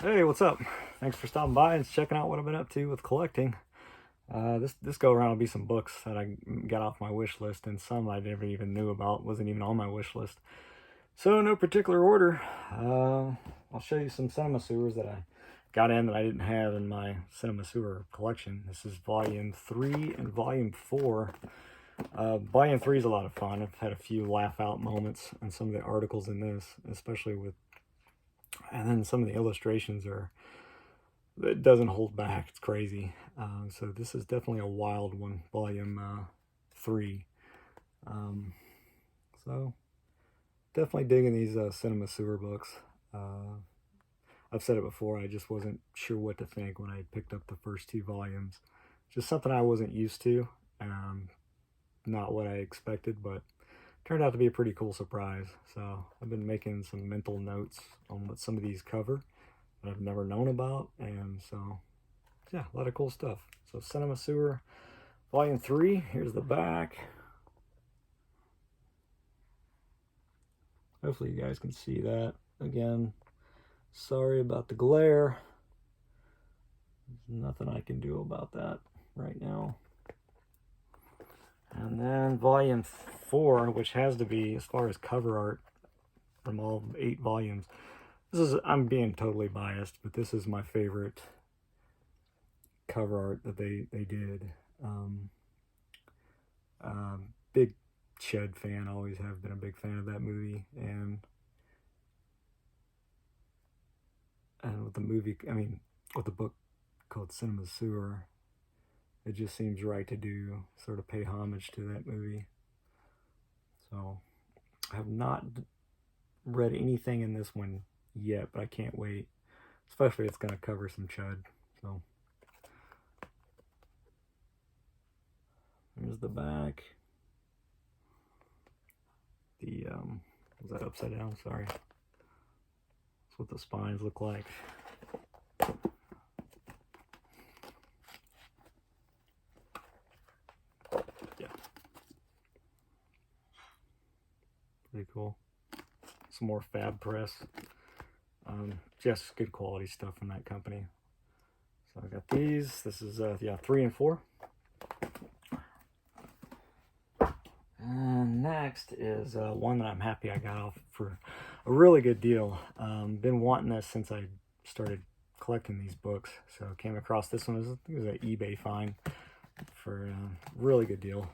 Hey, what's up? Thanks for stopping by and checking out what I've been up to with collecting. This go around will be some books that I got off my wish list, and some I never even knew about, wasn't even on my wish list. So, no particular order. I'll show you some cinema sewers that I got in that I didn't have in my cinema sewer collection. This is volume 3 and volume 4. Volume 3 is a lot of fun. I've had a few laugh out moments in some of the articles in this, especially with, and then some of the illustrations are, it doesn't hold back. It's crazy. So this is definitely a wild one, volume 3. So definitely digging these cinema sewer books. I've said it before, I just wasn't sure what to think when I picked up the first 2 volumes. Just something I wasn't used to. Not what I expected, but turned out to be a pretty cool surprise. So I've been making some mental notes on what some of these cover that I've never known about, and so yeah, a lot of cool stuff. So Cinema Sewer Volume 3, here's the back. Hopefully you guys can see that. Again, sorry about the glare. There's nothing I can do about that right now. And then Volume 4, which has to be, as far as cover art from all 8 volumes, this is, I'm being totally biased, but this is my favorite cover art that they did. Big Shed fan, always have been a big fan of that movie, and with the movie, I mean, with the book called Cinema Sewer, it just seems right to do, sort of pay homage to that movie. So I have not read anything in this one yet, but I can't wait, especially it's going to cover some chud. So there's the back. The was that upside down? Sorry. That's what the spines look like. Yeah. Pretty cool. Some more Fab Press. Just good quality stuff from that company. So I got these. This is 3 and 4. And next is one that I'm happy I got off for a really good deal. Been wanting this since I started collecting these books. So I came across this one. It was an eBay find for a really good deal.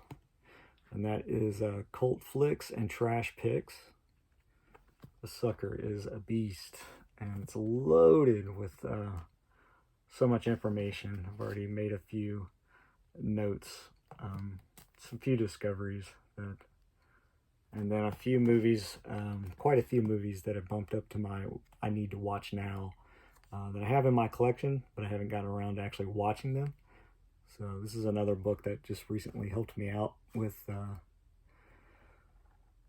And that is Cult Flicks and Trash Picks. The sucker is a beast, and it's loaded with so much information. I've already made a few notes, some few discoveries, that, and then a few movies, quite a few movies that have bumped up to my I need to watch now, that I have in my collection, but I haven't gotten around to actually watching them. So this is another book that just recently helped me out with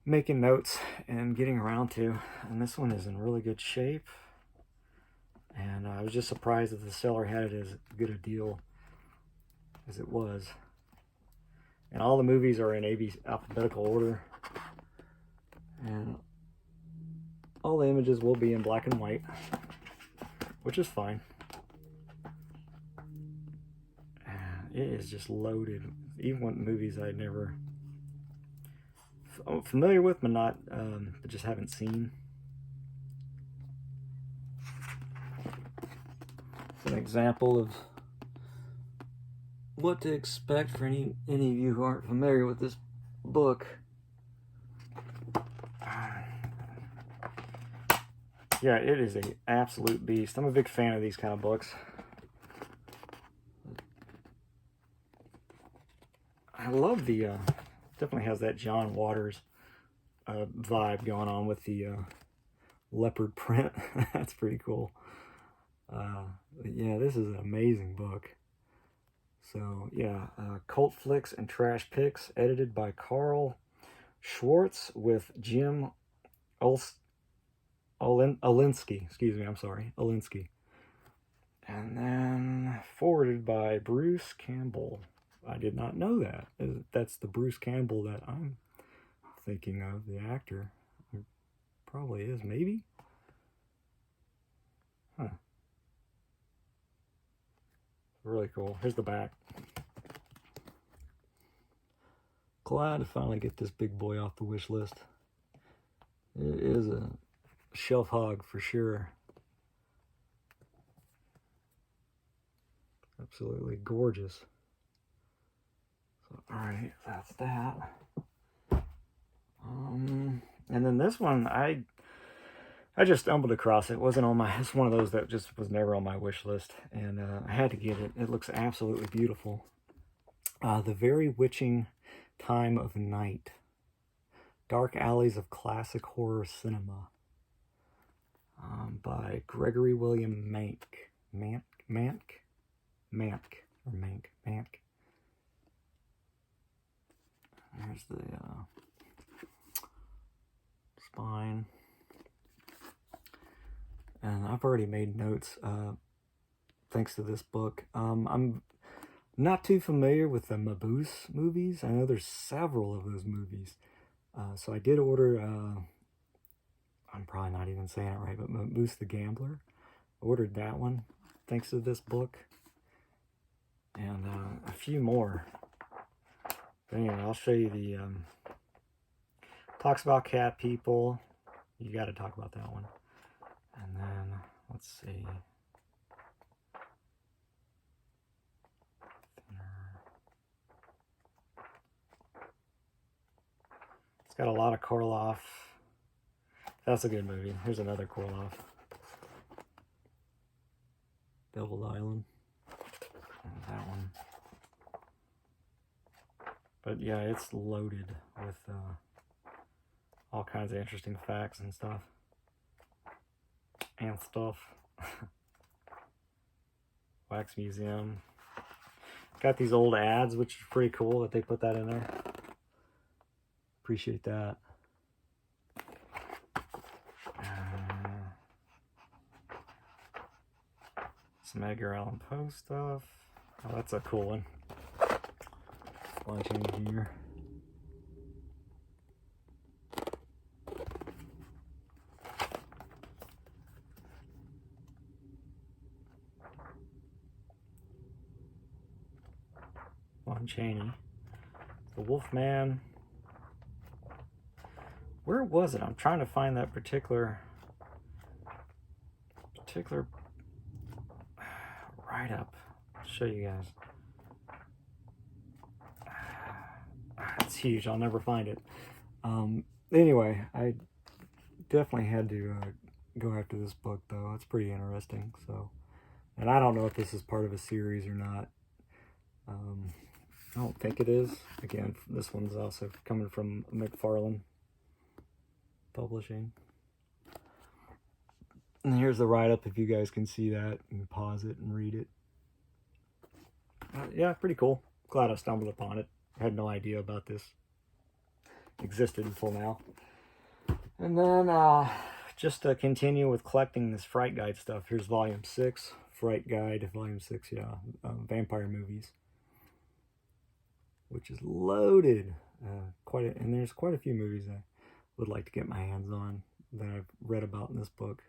making notes and getting around to, and this one is in really good shape, and I was just surprised that the seller had it as good a deal as it was. And all the movies are in alphabetical order, and all the images will be in black and white, which is fine. And it is just loaded, even with movies I never I'm familiar with, but not, but just haven't seen. It's an example of what to expect for any of you who aren't familiar with this book. Yeah, it is an absolute beast. I'm a big fan of these kind of books. I love the definitely has that John Waters vibe going on with the leopard print. That's pretty cool. Yeah, this is an amazing book. So yeah, Cult Flicks and Trash Picks, edited by Carl Schwartz with Jim Olinsky. Excuse me, I'm sorry, Olinsky. And then forwarded by Bruce Campbell. I did not know that. That's the Bruce Campbell that I'm thinking of, the actor. Probably is, maybe? Huh. really cool. Here's the back. Glad to finally get this big boy off the wish list. It is a shelf hog for sure. Absolutely gorgeous. So, alright, that's that. And then this one, I just stumbled across it. It wasn't on my, it's one of those that just was never on my wish list. And I had to get it. It looks absolutely beautiful. The Very Witching Time of Night. Dark Alleys of Classic Horror Cinema. By Gregory William Mank. There's the spine. And I've already made notes thanks to this book. I'm not too familiar with the Mabuse movies. I know there's several of those movies. So I did order, I'm probably not even saying it right, but Mabuse the Gambler. I ordered that one thanks to this book. And a few more. But anyway, I'll show you the, talks about cat people. You got to talk about that one. And then, let's see. It's got a lot of Korloff. That's a good movie. Here's another Korloff. Devil Island. And that one. But yeah, it's loaded with all kinds of interesting facts and stuff. Wax Museum. Got these old ads, which is pretty cool that they put that in there. Appreciate that. Some Edgar Allan Poe stuff. Oh, that's a cool one. Bunch in here. Lon Chaney. The Wolfman. Where was it? I'm trying to find that particular write-up. I'll show you guys. It's huge. I'll never find it. Anyway, I definitely had to go after this book, though. It's pretty interesting. So, and I don't know if this is part of a series or not. I don't think it is. Again, this one's also coming from McFarlane Publishing. And here's the write-up if you guys can see that and pause it and read it. Yeah, pretty cool. Glad I stumbled upon it. I had no idea about this existed until now. And then just to continue with collecting this Fright Guide stuff, here's Volume 6, Fright Guide, Volume 6, yeah, vampire movies, which is loaded. And there's quite a few movies I would like to get my hands on that I've read about in this book.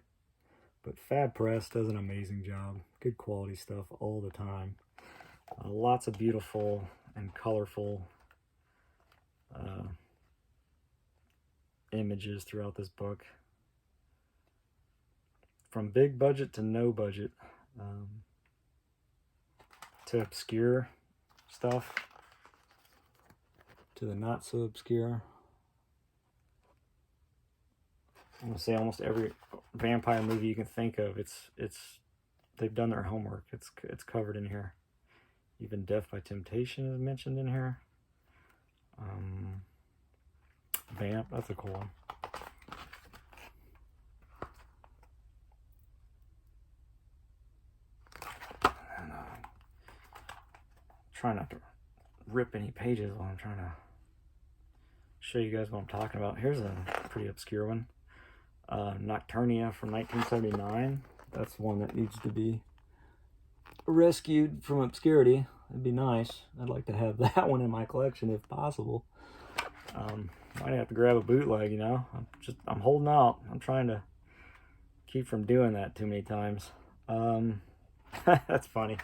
But Fab Press does an amazing job. Good quality stuff all the time. Lots of beautiful and colorful images throughout this book. From big budget to no budget. To obscure stuff. To the not so obscure. I'm gonna say almost every vampire movie you can think of, they've done their homework. It's covered in here. Even Death by Temptation is mentioned in here. Vamp, that's a cool one. And, try not to rip any pages while I'm trying to show you guys what I'm talking about. Here's a pretty obscure one. Nocturnia from 1979. That's one that needs to be rescued from obscurity. It'd be nice. I'd like to have that one in my collection if possible. Might have to grab a bootleg, you know. I'm holding out. I'm trying to keep from doing that too many times. That's funny.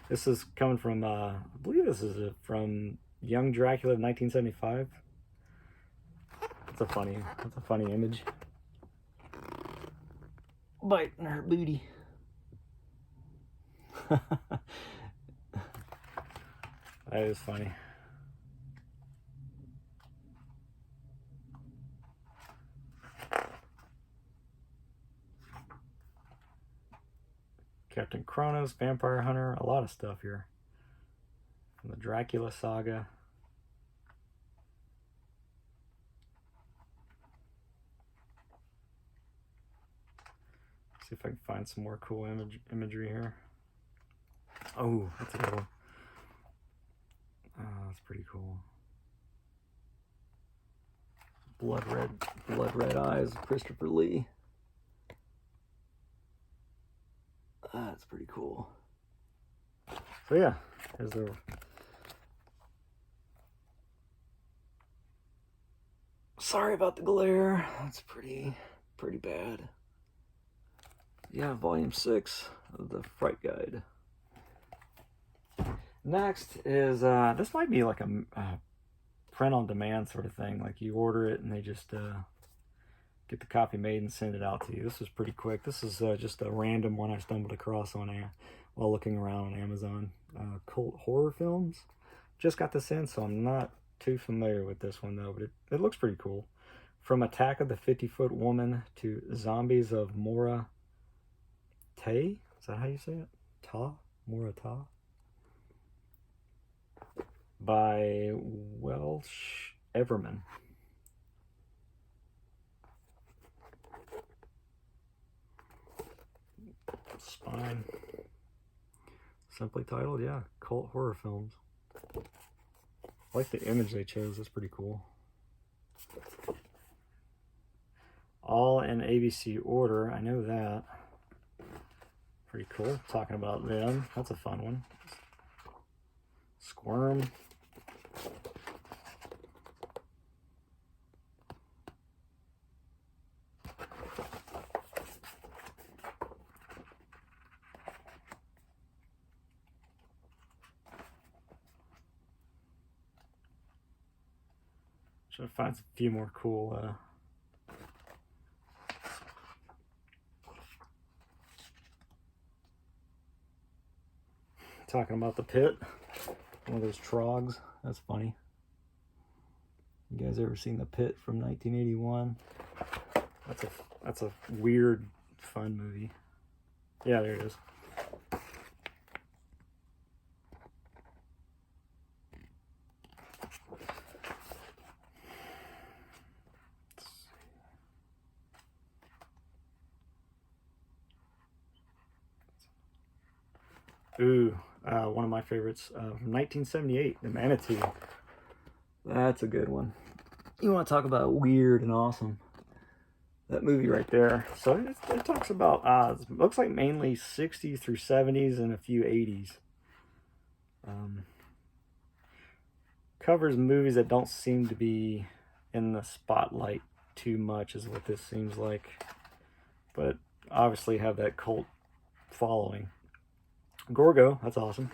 This is coming from, I believe this is from Young Dracula of 1975. That's a funny image. Biting her booty. That is funny. Captain Kronos, Vampire Hunter, a lot of stuff here. From the Dracula saga. See if I can find some more cool imagery here. Oh, that's a good one. Oh, that's pretty cool. Blood red eyes, Christopher Lee. That's pretty cool. So yeah, here's the sorry about the glare. That's pretty bad. Yeah, volume 6 of the Fright Guide. Next is this might be like a print on demand sort of thing. Like you order it and they just get the copy made and send it out to you. This was pretty quick. This is just a random one I stumbled across on while looking around on Amazon. Cult horror films. Just got this in, so I'm not too familiar with this one though, but it looks pretty cool. From Attack of the 50-Foot Woman to Zombies of Mora Tay. Is that how you say it? Mora Ta? By Welsh Everman. Spine. Simply titled, yeah, cult horror films. I like the image they chose, that's pretty cool. All in ABC order, I know that. Pretty cool, talking about them, that's a fun one. Squirm. Trying to find a few more cool talking about the pit, one of those trogs. That's funny. You guys ever seen The Pit from 1981? That's a weird, fun movie. Yeah, there it is. Ooh, one of my favorites from 1978, The Manatee. That's a good one. You want to talk about weird and awesome. That movie right there. So it talks about, it looks like mainly 60s through 70s and a few 80s. Covers movies that don't seem to be in the spotlight too much is what this seems like. But obviously have that cult following. Gorgo, that's awesome.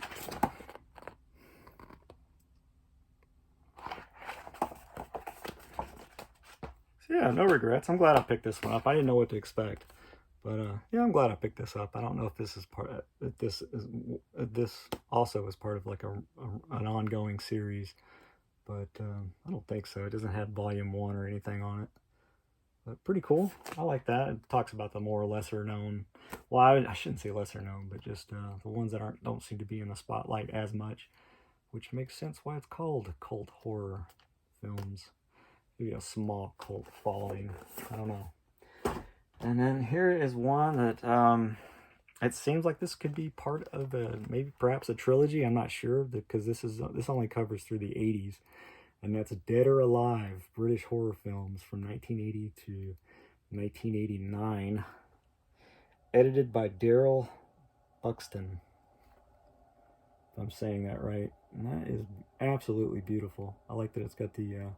So yeah, no regrets. I'm glad I picked this one up. I didn't know what to expect, but yeah, I'm glad I picked this up. I don't know if this is this also is part of like an ongoing series, but I don't think so. It doesn't have volume 1 or anything on it. But pretty cool. I like that. It talks about the more lesser known, well, I shouldn't say lesser known, but just the ones that don't seem to be in the spotlight as much, which makes sense why it's called cult horror films. Maybe a small cult following. I don't know. And then here is one that it seems like this could be part of maybe perhaps a trilogy. I'm not sure because this only covers through the 80s. And that's Dead or Alive, British horror films from 1980 to 1989. Edited by Daryl Buxton, if I'm saying that right. And that is absolutely beautiful. I like that it's got the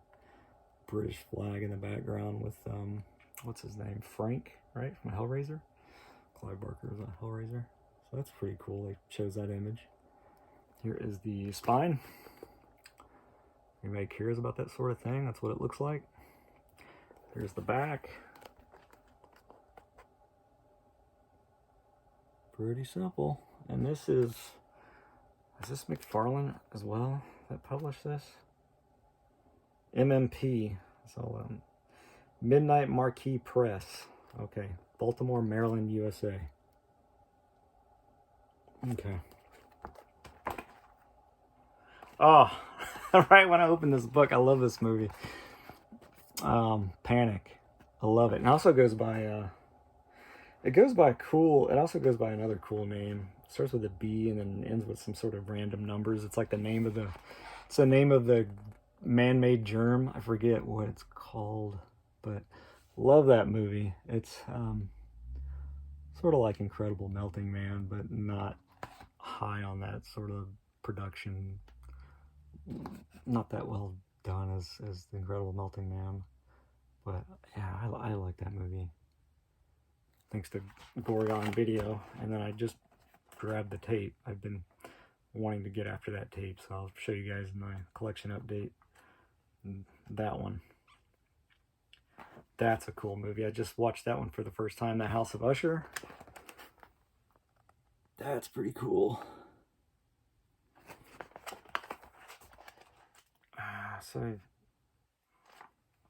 British flag in the background with, what's his name? Frank, right? From Hellraiser? Clive Barker was on Hellraiser. So that's pretty cool. It shows that image. Here is the spine. Anybody cares about that sort of thing? That's what it looks like. Here's the back. Pretty simple. And this is this McFarlane as well that published this? MMP. So Midnight Marquee Press. Okay, Baltimore, Maryland, USA. Okay. Oh, right when I opened this book, I love this movie. Panic. I love it. And it also goes by it also goes by another cool name. It starts with a B and then ends with some sort of random numbers. It's like the name of the man-made germ. I forget what it's called, but love that movie. It's sort of like Incredible Melting Man, but not high on that sort of production. Not that well done as The Incredible Melting Man, but yeah, I like that movie. Thanks to Gorgon Video, and then I just grabbed the tape. I've been wanting to get after that tape, so I'll show you guys my collection update. That one. That's a cool movie. I just watched that one for the first time, The House of Usher. That's pretty cool. So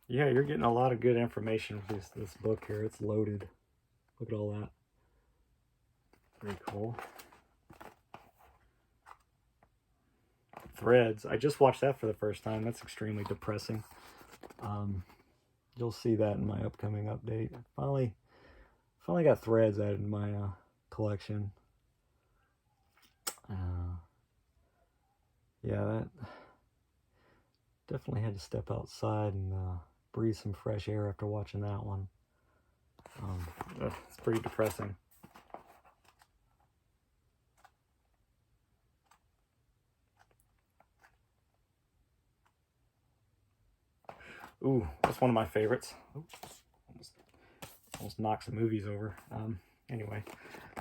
yeah, you're getting a lot of good information with this book here. It's loaded. Look at all that. Pretty cool. Threads. I just watched that for the first time. That's extremely depressing. You'll see that in my upcoming update. Finally got Threads added in my collection. Yeah, that definitely had to step outside and breathe some fresh air after watching that one. It's pretty depressing. Ooh, that's one of my favorites. Oops, almost knocked some movies over. Anyway,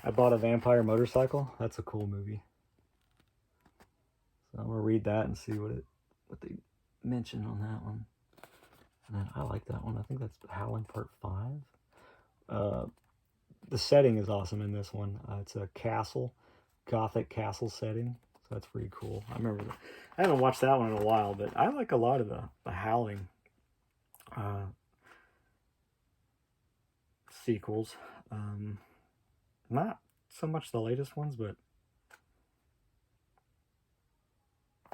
I bought a Vampire Motorcycle. That's a cool movie. So I'm gonna read that and see what they mention on that one. And I like that one. I think that's Howling Part 5. The setting is awesome in this one. It's a castle, gothic castle setting. So that's pretty cool. I remember that. I haven't watched that one in a while, but I like a lot of the Howling sequels. Not so much the latest ones, but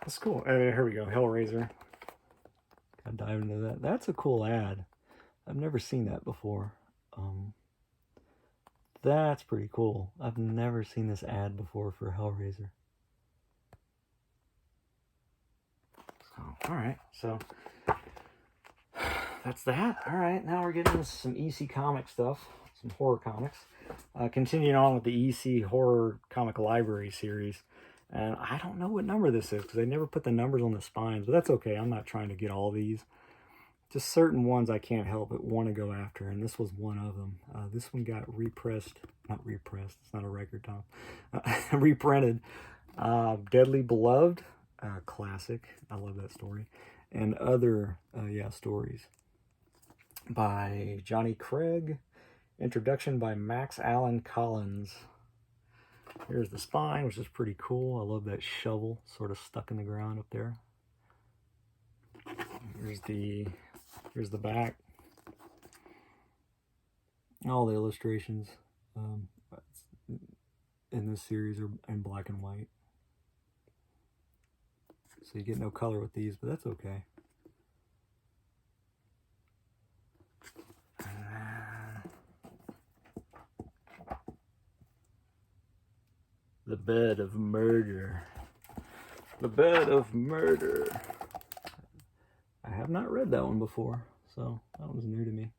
that's cool. Here we go, Hellraiser. Gotta dive into that. That's a cool ad. I've never seen that before. That's pretty cool. I've never seen this ad before for Hellraiser. So, alright, so that's that. Alright, now we're getting into some EC comic stuff, some horror comics. Continuing on with the EC Horror Comic Library series. And I don't know what number this is because I never put the numbers on the spines, but that's okay. I'm not trying to get all these. Just certain ones I can't help but want to go after, and this was one of them. This one got not repressed, it's not a record, Tom. Reprinted. Deadly Beloved, classic. I love that story. And other, stories by Johnny Craig. Introduction by Max Allan Collins. Here's the spine, which is pretty cool. I love that shovel sort of stuck in the ground up there. Here's the back. All the illustrations in this series are in black and white. So you get no color with these, but that's okay. The Bed of Murder. The Bed of Murder. I have not read that one before, so that one's new to me.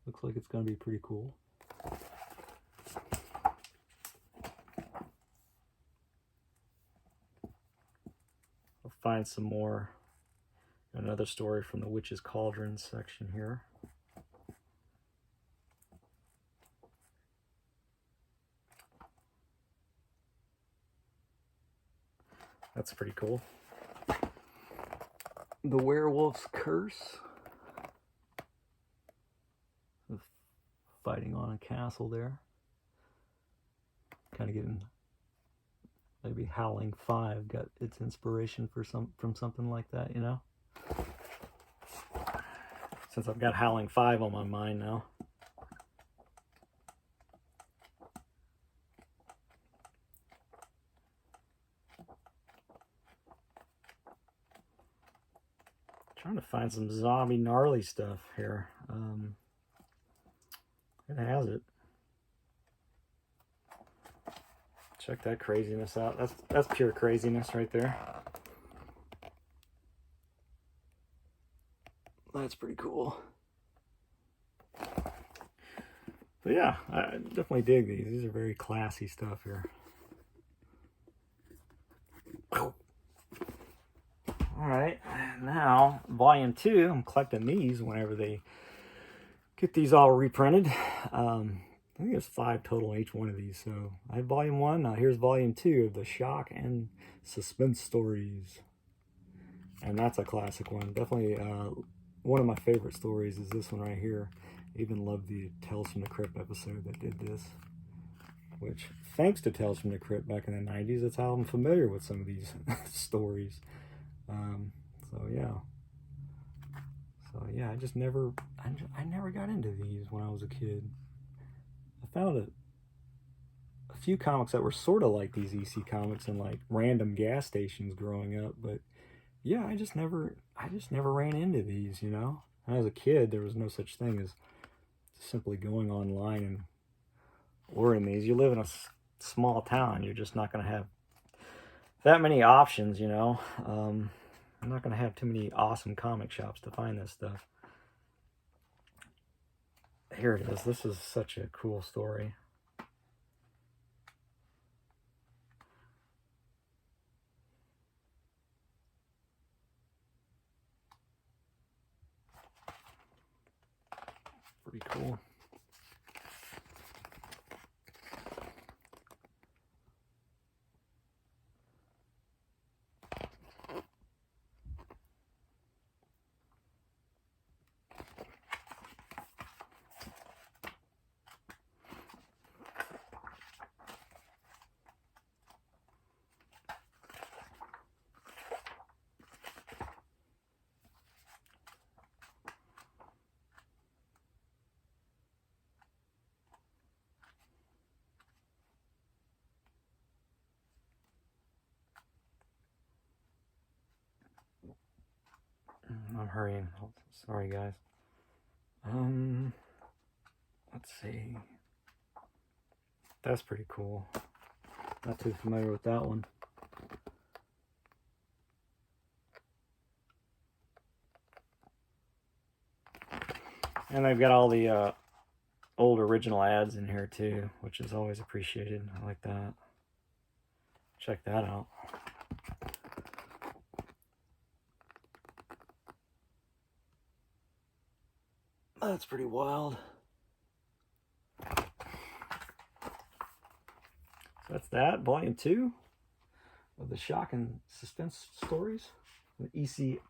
Looks like it's going to be pretty cool. I'll find some more. Another story from the Witch's Cauldron section here. That's pretty cool. The Werewolf's Curse. Fighting on a castle there. Kind of getting, maybe Howling 5 got its inspiration from something like that, you know? Since I've got Howling 5 on my mind now. Trying to find some zombie gnarly stuff here. It has it. Check that craziness out. That's pure craziness right there. That's pretty cool. But yeah, I definitely dig these. These are very classy stuff here. Alright, now volume 2, I'm collecting these whenever they get these all reprinted. I think there's 5 total in each one of these. So I have volume 1, now here's volume 2 of the Shock and Suspense stories. And that's a classic one. Definitely one of my favorite stories is this one right here. I even love the Tales from the Crypt episode that did this. Which, thanks to Tales from the Crypt back in the 90s, that's how I'm familiar with some of these stories. So yeah, I never got into these when I was a kid. I found a few comics that were sort of like these EC comics in like random gas stations growing up, but yeah, I just never ran into these, you know? And as a kid, there was no such thing as simply going online and ordering these. You live in a small town, you're just not going to have that many options, you know? I'm not going to have too many awesome comic shops to find this stuff. Here it is. This is such a cool story. Pretty cool. I'm hurrying. Sorry, guys. Let's see. That's pretty cool. Not too familiar with that one. And they've got all the old original ads in here too, which is always appreciated. I like that. Check that out. That's pretty wild. So that's that, volume 2 of the Shock and Suspense stories, the EC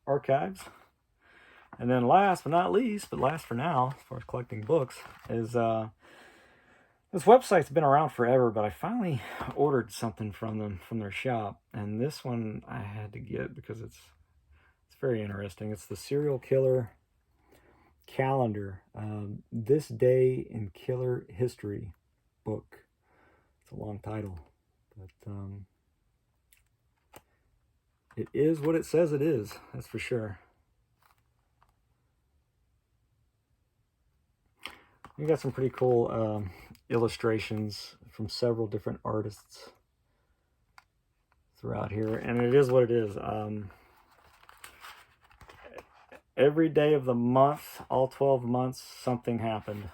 archives. And then last but not least, but last for now, as far as collecting books, is this website's been around forever, but I finally ordered something from them, from their shop. And this one I had to get because it's very interesting. It's the Serial Killer Calendar, This Day in Killer History book. It's a long title, but it is what it says it is, that's for sure. We got some pretty cool illustrations from several different artists throughout here, and it is what it is. Every day of the month, all 12 months, something happened.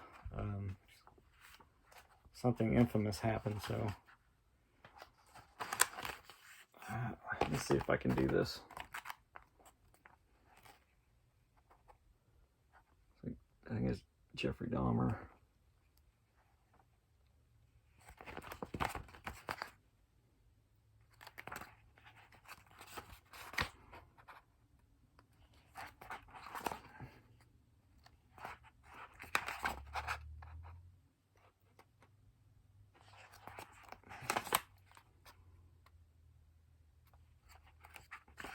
Something infamous happened, so let me see if I can do this. I think it's Jeffrey Dahmer.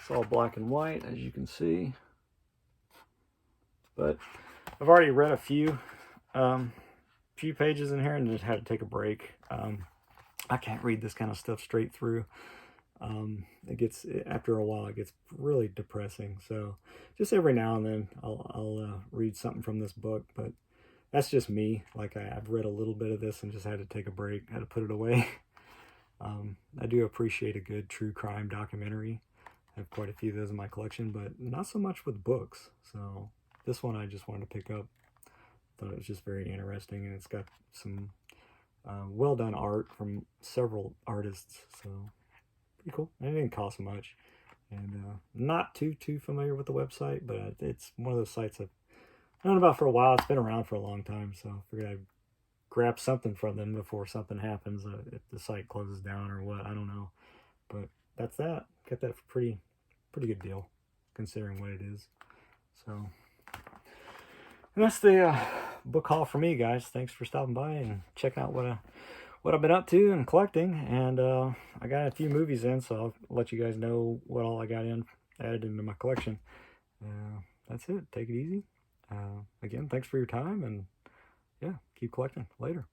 It's all black and white, as you can see. But I've already read a few pages in here and just had to take a break. I can't read this kind of stuff straight through. After a while, it gets really depressing. So just every now and then I'll read something from this book, but that's just me. Like I've read a little bit of this and just had to take a break, had to put it away. I do appreciate a good true crime documentary. I have quite a few of those in my collection, but not so much with books. So this one I just wanted to pick up. Thought it was just very interesting, and it's got some well done art from several artists. So pretty cool. And it didn't cost much, and not too familiar with the website, but it's one of those sites I've known about for a while. It's been around for a long time, so I figured I'd grab something from them before something happens, if the site closes down or what, I don't know. But that's that. Got that for pretty good deal considering what it is. So, and that's the book haul for me, guys. Thanks for stopping by and checking out what I've been up to and collecting. And I got a few movies in, so I'll let you guys know what all I got added into my collection. That's it. Take it easy. Again, thanks for your time, and yeah, keep collecting. Later.